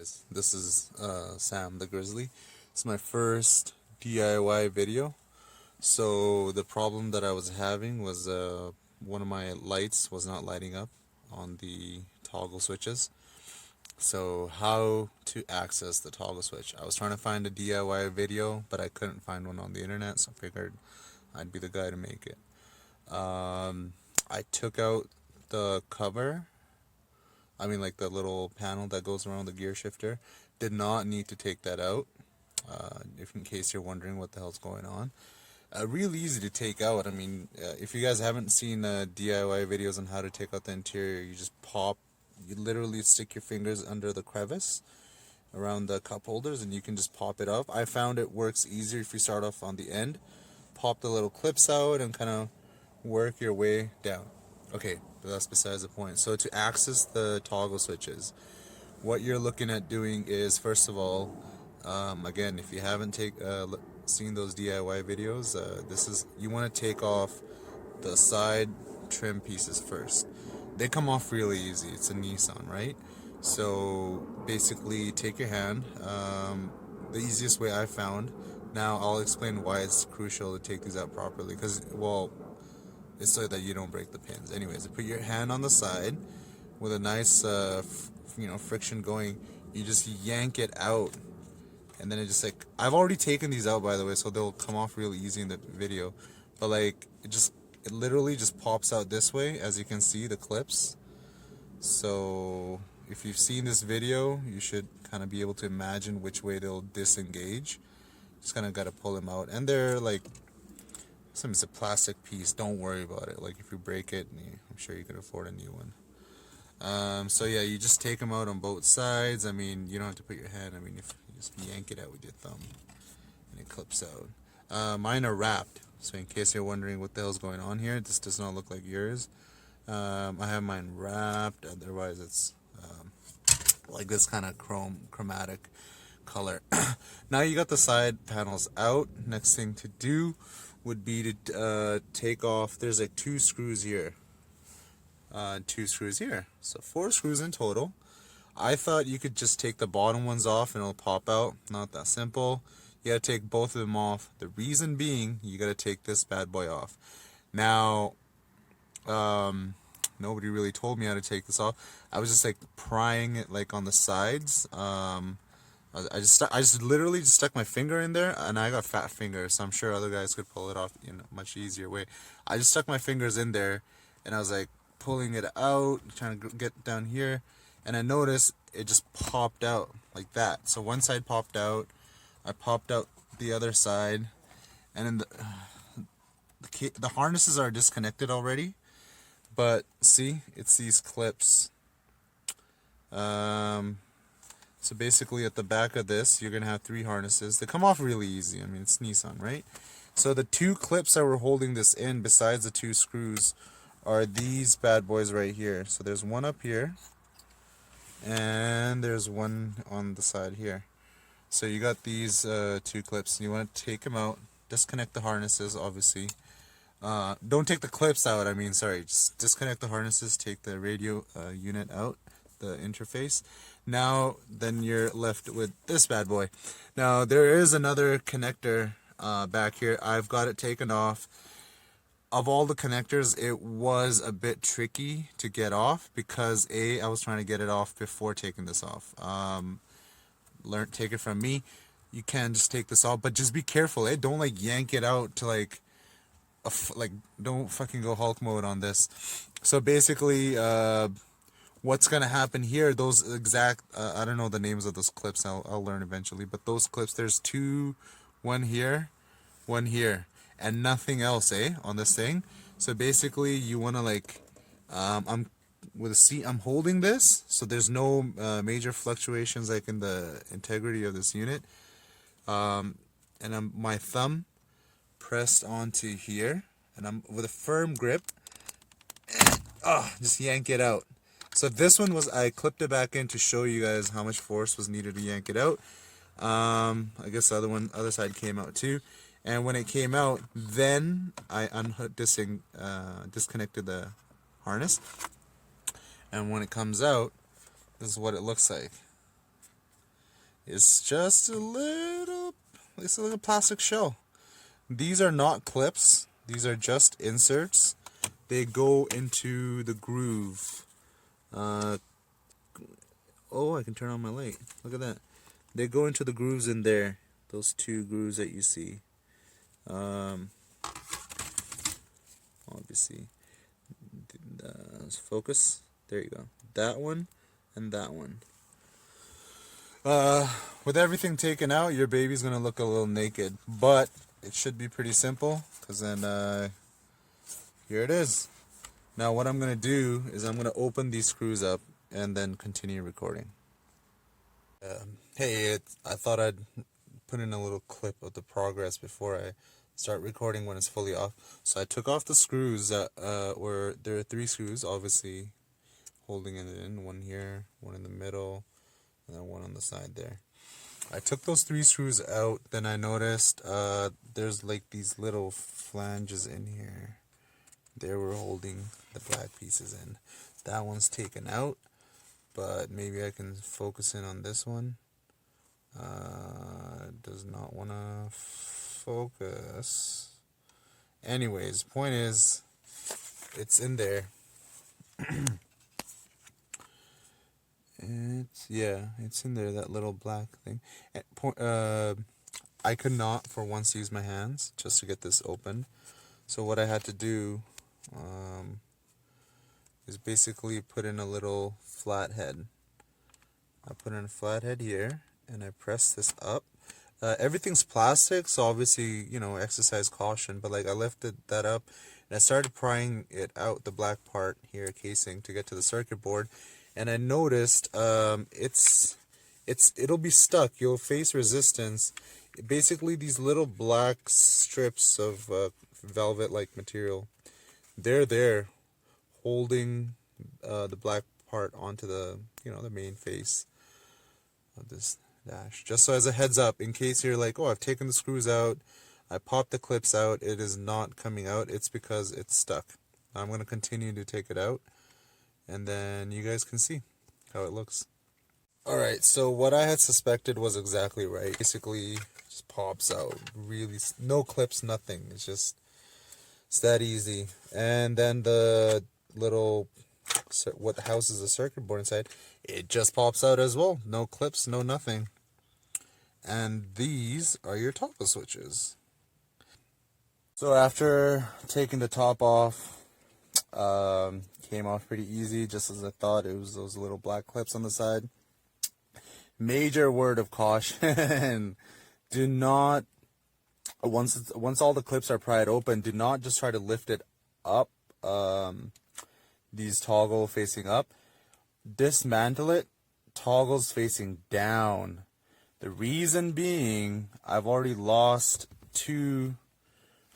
guys, this is Sam the Grizzly. It's my first DIY video. So the problem that I was having was one of my lights was not lighting up on the toggle switches. So how to access the toggle switch. I was trying to find a DIY video, but I couldn't find one on the internet, so I figured I'd be the guy to make it. I took out the cover. I mean, like the little panel that goes around the gear shifter. Did not need to take that out. If in case you're wondering what the hell's going on. Real easy to take out. I mean, if you guys haven't seen DIY videos on how to take out the interior, you just you literally stick your fingers under the crevice around the cup holders and you can just pop it off. I found it works easier if you start off on the end. Pop the little clips out and kind of work your way down. Okay, but that's besides the point. So to access the toggle switches, what you're looking at doing is, first of all, again, if you haven't seen those DIY videos, you want to take off the side trim pieces first. They come off really easy. It's a Nissan, right? So basically, take your hand. The easiest way I found. Now I'll explain why it's crucial to take these out properly. Because, well, it's so that you don't break the pins. Anyways, put your hand on the side with a nice, friction going. You just yank it out, and then it just like, I've already taken these out, by the way, so they'll come off really easy in the video. But like, it literally just pops out this way, as you can see the clips. So if you've seen this video, you should kind of be able to imagine which way they'll disengage. Just kind of got to pull them out, and they're like, it's a plastic piece. Don't worry about it. Like if you break it, I'm sure you could afford a new one. So yeah, you just take them out on both sides. I mean, you don't have to put your hand. I mean, if you just yank it out with your thumb, and it clips out. Mine are wrapped, so in case you're wondering what the hell's going on here, this does not look like yours. I have mine wrapped. Otherwise, it's like this kind of chromatic color. Now you got the side panels out. Next thing to do would be to take off, there's like 2 screws here, 2 screws here, so 4 screws in total. I thought you could just take the bottom ones off and it'll pop out. Not that simple. You gotta take both of them off. The reason being, you gotta take this bad boy off. Now, nobody really told me how to take this off. I was just like prying it like on the sides. I just literally just stuck my finger in there, and I got fat fingers, so I'm sure other guys could pull it off in a much easier way. I just stuck my fingers in there, and I was like pulling it out, trying to get down here, and I noticed it just popped out like that. So one side popped out, I popped out the other side, and then the harnesses are disconnected already, but see, it's these clips. So basically at the back of this, you're going to have 3 harnesses. They come off really easy. I mean, it's Nissan, right? So the 2 clips that were holding this in, besides the 2 screws, are these bad boys right here. So there's one up here, and there's one on the side here. So you got these 2 clips, and you want to take them out, disconnect the harnesses, obviously. Don't take the clips out, just disconnect the harnesses, take the radio unit out, the interface. Now then you're left with this bad boy. Now there is another connector back here. I've got it taken off. Of all the connectors, it was a bit tricky to get off because I was trying to get it off before taking this off. Take it from me. You can just take this off, but just be careful. Don't like yank it out to like don't fucking go Hulk mode on this. So basically, what's gonna happen here? Those exact I don't know the names of those clips. I'll learn eventually. But those clips, there's 2, one here, and nothing else, on this thing. So basically, you wanna like, I'm holding this, so there's no major fluctuations like in the integrity of this unit. And my thumb pressed onto here, and I'm with a firm grip. Just yank it out. So this one I clipped it back in to show you guys how much force was needed to yank it out. I guess the other side came out too. And when it came out, then I disconnected the harness. And when it comes out, this is what it looks like. It's just it's a little plastic shell. These are not clips. These are just inserts. They go into the groove. Oh, I can turn on my light. Look at that. They go into the grooves in there. Those two grooves that you see. Obviously. Focus. There you go. That one and that one. With everything taken out, your baby's gonna look a little naked, but it should be pretty simple, because then here it is. Now what I'm gonna do is I'm gonna open these screws up and then continue recording. Hey, I thought I'd put in a little clip of the progress before I start recording when it's fully off. So I took off the screws that there are 3 screws, obviously holding it in. One here, one in the middle, and then one on the side there. I took those 3 screws out, then I noticed there's like these little flanges in here. They were holding the black pieces in. That one's taken out, but maybe I can focus in on this one. Does not want to focus. Anyways, point is, it's in there. It's in there, that little black thing. I could not for once use my hands just to get this open. So what I had to do is basically put in a little flathead. I put in a flathead here, and I press this up. Everything's plastic, so obviously, exercise caution. But like, I lifted that up, and I started prying it out, the black part here, casing, to get to the circuit board. And I noticed it'll be stuck. You'll face resistance. Basically, these little black strips of velvet-like material, they're there, holding the black part onto the the main face of this dash. Just so as a heads up, in case you're like, oh, I've taken the screws out, I popped the clips out, it is not coming out. It's because it's stuck. I'm going to continue to take it out, and then you guys can see how it looks. Alright, so what I had suspected was exactly right. Basically, just pops out. Really, no clips, nothing. It's that easy. And then the little, what houses the circuit board inside, it just pops out as well. No clips, no nothing. And these are your toggle switches. So after taking the top off, came off pretty easy, just as I thought. It was those little black clips on the side. Major word of caution: do not, once all the clips are pried open, do not just try to lift it up. These toggle facing up. Dismantle it. Toggles facing down. The reason being, I've already lost 2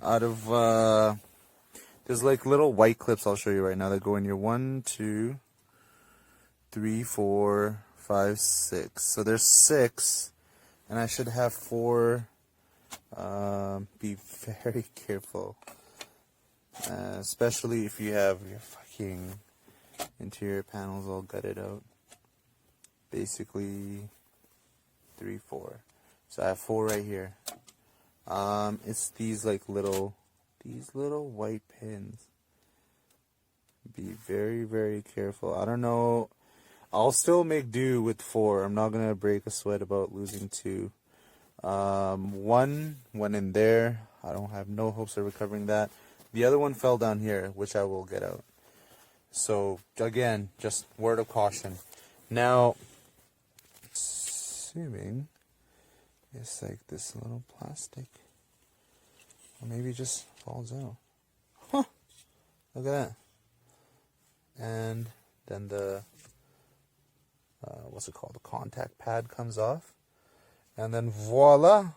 out of there's like little white clips I'll show you right now that go in your 1, 2, 3, 4, 5, 6. So there's 6, and I should have 4. Be very careful, especially if you have your fucking interior panels all gutted out. Basically 3, 4. So I have 4 right here. It's these little white pins. Be very, very careful. I don't know. I'll still make do with 4. I'm not gonna break a sweat about losing 2. 1 went in there. I don't have no hopes of recovering that. The other one fell down here, which I will get out. So again, just word of caution. Now, assuming it's like this little plastic, or maybe it just falls out. Huh! Look at that. And then the what's it called? The contact pad comes off, and then voila!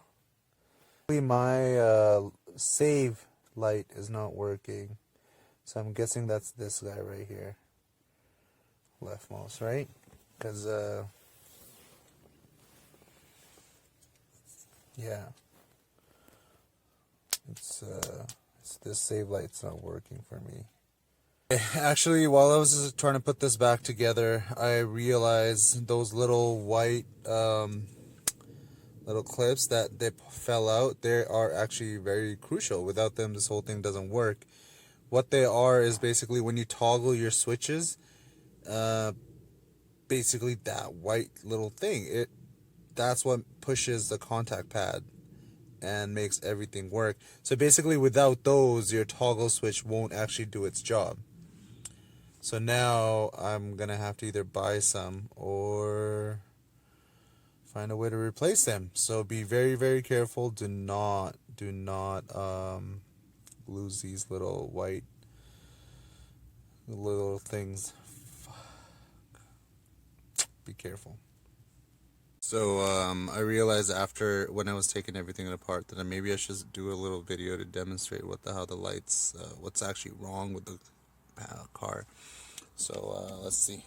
My save light is not working, so I'm guessing that's this guy right here, leftmost, right? Because yeah, it's this save light's not working for me. Actually, while I was trying to put this back together, I realized those little white little clips that they fell out, they are actually very crucial. Without them, this whole thing doesn't work. What they are is basically when you toggle your switches, basically that white little thing, that's what pushes the contact pad and makes everything work. So basically without those, your toggle switch won't actually do its job. So now I'm gonna have to either buy some or find a way to replace them. So be very, very careful. Do not lose these little white little things. Be careful. So I realized after when I was taking everything apart that maybe I should do a little video to demonstrate how the lights, what's actually wrong with the car. So let's see.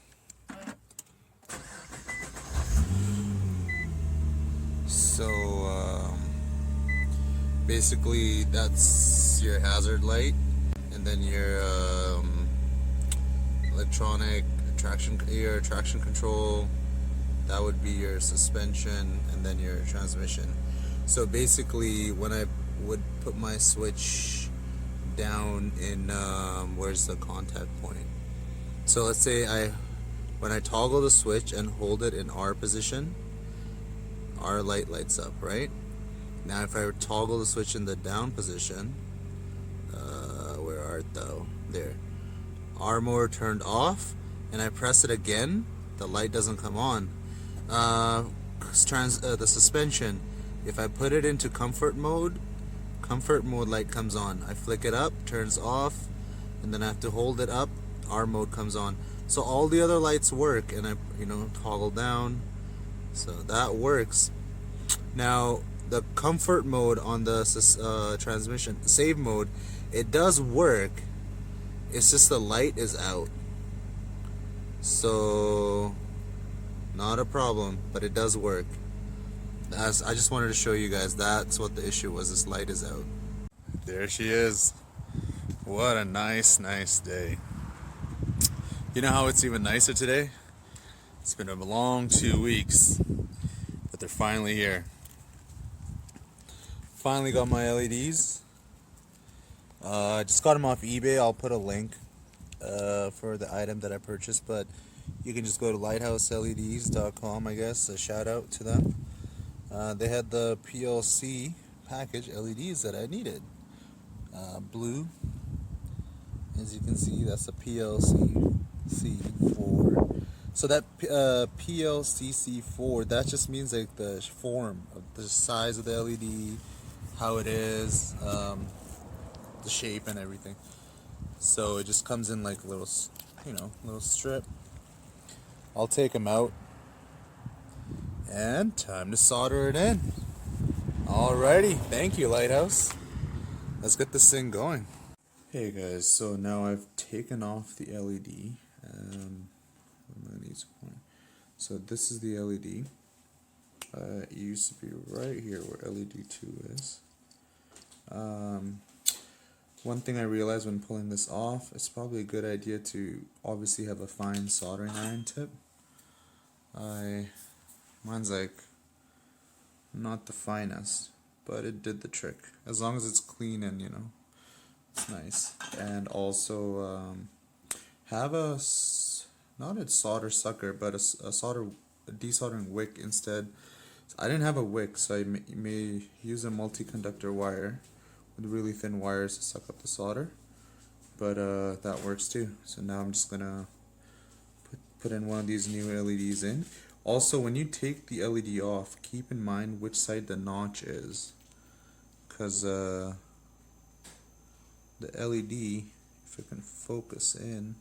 So basically that's your hazard light, and then your your traction control. That would be your suspension, and then your transmission. So basically, when I would put my switch down in where's the contact point? So let's say when I toggle the switch and hold it in R position, R light lights up, right? Now if I toggle the switch in the down position, where art thou? There. R mode turned off, and I press it again, the light doesn't come on. The suspension, if I put it into comfort mode light comes on. I flick it up, turns off, and then I have to hold it up, R mode comes on. So all the other lights work, and I toggle down, so that works. Now the comfort mode on the transmission, save mode, it does work, it's just the light is out. So not a problem, but it does work. I just wanted to show you guys that's what the issue was. This light is out. There she is. What a nice day. You know how it's even nicer today? It's been a long 2 weeks, but they're finally here. Finally got my LEDs. I just got them off eBay. I'll put a link for the item that I purchased, but you can just go to lighthouseleds.com, I guess. A shout out to them. They had the PLC package LEDs that I needed. Blue, as you can see, that's a PLC-C4. So that PLC-C4, that just means like the form of the size of the LED, how it is, the shape and everything. So it just comes in like a little, little strip. I'll take them out, and time to solder it in. Alrighty, thank you, Lighthouse. Let's get this thing going. Hey guys, so now I've taken off the LED. So this is the LED. It used to be right here where LED 2 is. One thing I realized when pulling this off, it's probably a good idea to obviously have a fine soldering iron tip. Mine's like not the finest, but it did the trick. As long as it's clean and it's nice. And also have not a solder sucker, but a desoldering wick instead. I didn't have a wick, so I may use a multi-conductor wire with really thin wires to suck up the solder, but that works too. So now I'm just gonna put in one of these new LEDs in. Also, when you take the LED off, keep in mind which side the notch is, because the LED, if it can focus in,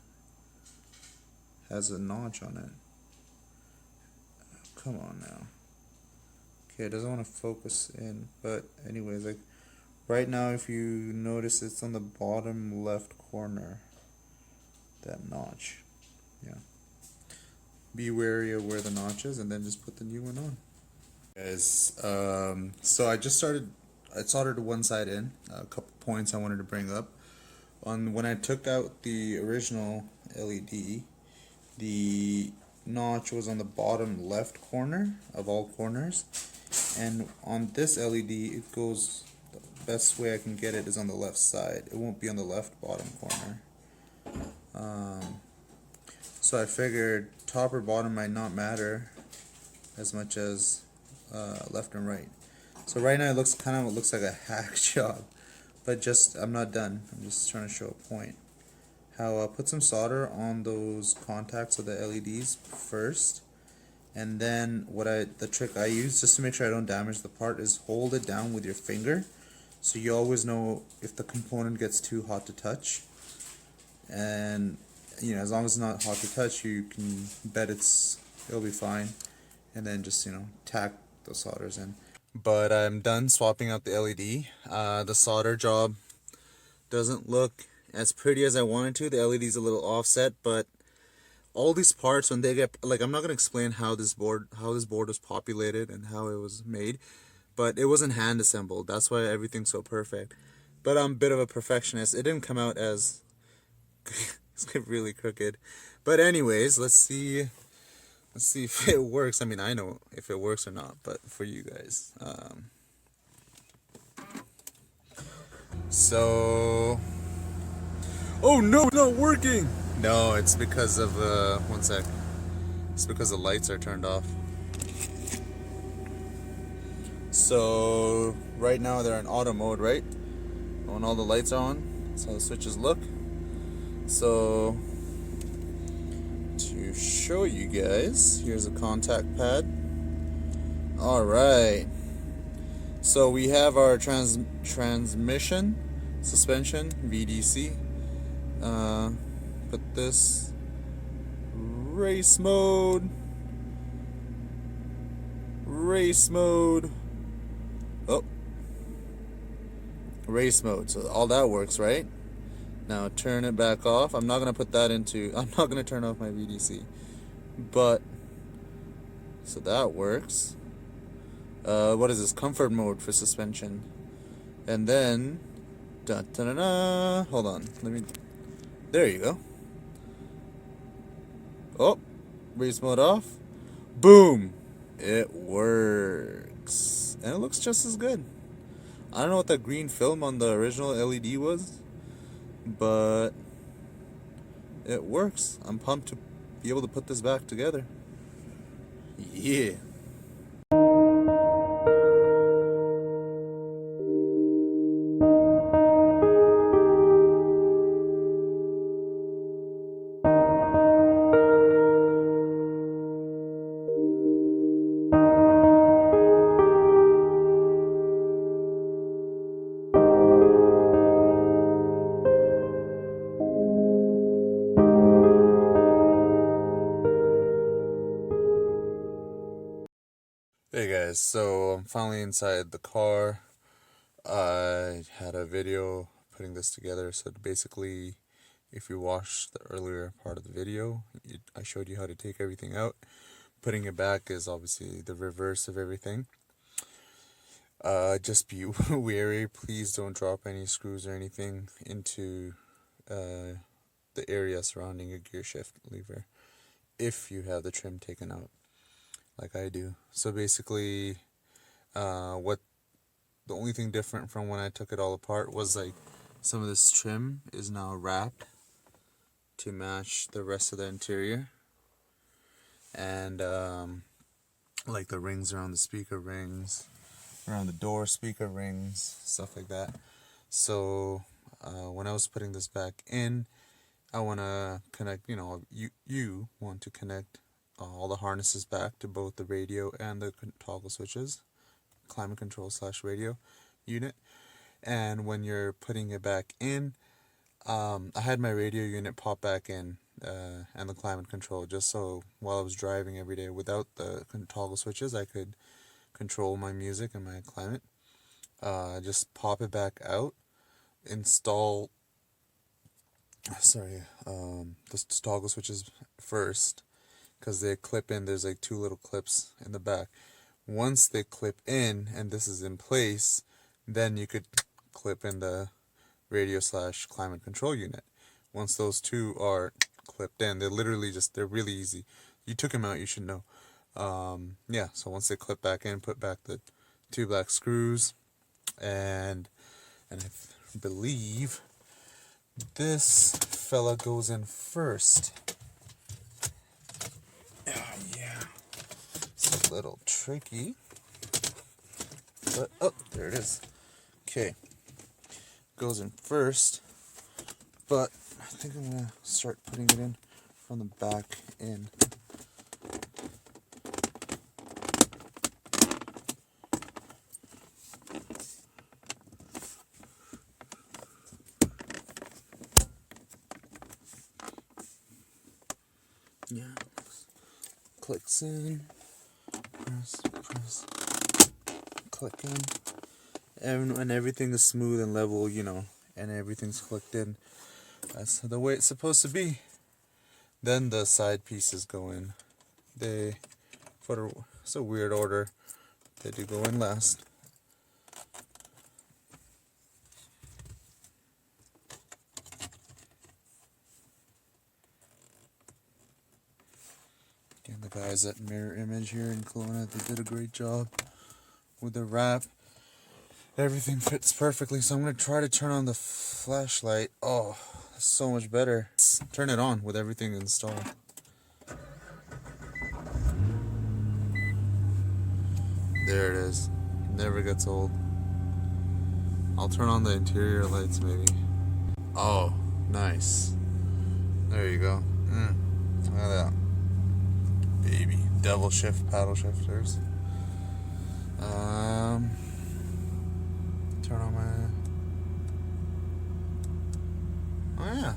has a notch on it. Come on now. Okay, it doesn't want to focus in, but anyways, like right now, if you notice, it's on the bottom left corner, that notch. Yeah. Be wary of where the notch is, and then just put the new one on. Guys, so I soldered one side in. A couple points I wanted to bring up. When I took out the original LED, the notch was on the bottom left corner of all corners, And on this LED, it goes, the best way I can get it is on the left side. It won't be on the left bottom corner. So I figured top or bottom might not matter as much as left and right. So right now it looks looks like a hack job, but just I'm not done. I'm just trying to show a point. How I'll put some solder on those contacts of the LEDs first, and then the trick I use just to make sure I don't damage the part is hold it down with your finger, so you always know if the component gets too hot to touch. And you know, as long as it's not hot to touch, you can bet it'll be fine. And then just, you know, tack the solders in. But I'm done swapping out the LED. The solder job doesn't look as pretty as I wanted to. The LED's a little offset, but all these parts, when they get, like, I'm not gonna explain how this board was populated and how it was made, but it wasn't hand assembled. That's why everything's so perfect. But I'm a bit of a perfectionist. It didn't come out as it's really crooked. But anyways, let's see if it works. I mean, I know if it works or not, but for you guys. So, oh no, it's not working. No, it's because of one sec. It's because the lights are turned off. So right now they're in auto mode, right? When all the lights are on, that's how the switches look. So to show you guys, here's a contact pad. Alright, so we have our transmission suspension VDC. Put this race mode. Oh, race mode. So all that works, right? Now turn it back off. I'm not gonna turn off my VDC, but so that works. What is this? Comfort mode for suspension, and then hold on. There you go. Oh, race mode off. Boom! It works, and it looks just as good. I don't know what that green film on the original LED was, but it works. I'm pumped to be able to put this back together. Yeah. Hey guys, so I'm finally inside the car. I had a video putting this together, so basically if you watched the earlier part of the video, I showed you how to take everything out. Putting it back is obviously the reverse of everything. Just be wary, please don't drop any screws or anything into the area surrounding your gear shift lever if you have the trim taken out, like I do. So basically, what the only thing different from when I took it all apart was like some of this trim is now wrapped to match the rest of the interior, and like the rings around the speaker rings, around the door speaker rings, stuff like that. So when I was putting this back in, I want to connect, you want to connect all the harnesses back to both the radio and the toggle switches, climate control / radio unit. And when you're putting it back in, I had my radio unit pop back in and the climate control, just so while I was driving every day without the toggle switches, I could control my music and my climate. Just pop it back out, install the toggle switches first, because they clip in. There's like 2 little clips in the back. Once they clip in and this is in place, then you could clip in the radio / climate control unit. Once those 2 are clipped in, they're really easy. You took them out, you should know. Yeah, so once they clip back in, put back the 2 black screws, and I believe this fella goes in first. Yeah, it's a little tricky, but oh, there it is. Okay, goes in first, but I think I'm gonna start putting it in from the back in. Yeah, clicks in, press, click in, and everything is smooth and level, you know, and everything's clicked in. That's the way it's supposed to be. Then the side pieces go in. It's a weird order. They do go in last. Again, the guys at Mirror Image here in Kelowna, they did a great job with the wrap. Everything fits perfectly, so I'm going to try to turn on the flashlight. Oh, that's so much better. Let's turn it on with everything installed. There it is. Never gets old. I'll turn on the interior lights maybe. Oh, nice. There you go. Look at that. Baby. Double shift, paddle shifters. Turn on my... Oh yeah.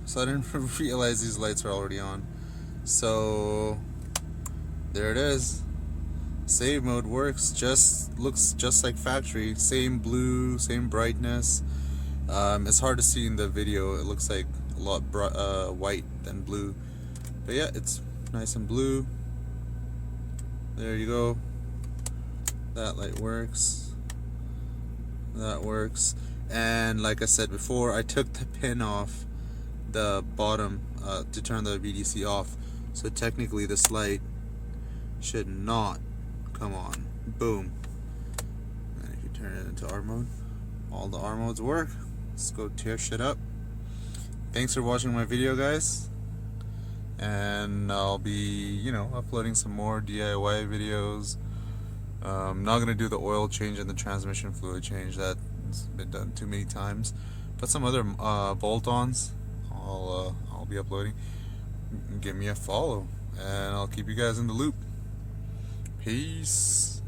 So I didn't realize these lights were already on. So there it is. Save mode works, looks just like factory. Same blue, same brightness. It's hard to see in the video. It looks like a lot white than blue. But yeah, it's nice and blue. There you go. That light works. That works. And like I said before, I took the pin off the bottom to turn the VDC off. So technically this light should not come on. Boom. And if you turn it into R mode, all the R modes work. Let's go tear shit up. Thanks for watching my video, guys. And I'll be, you know, uploading some more DIY videos. I'm not gonna do the oil change and the transmission fluid change. That's been done too many times. But some other bolt-ons, I'll be uploading. Give me a follow, and I'll keep you guys in the loop. Peace.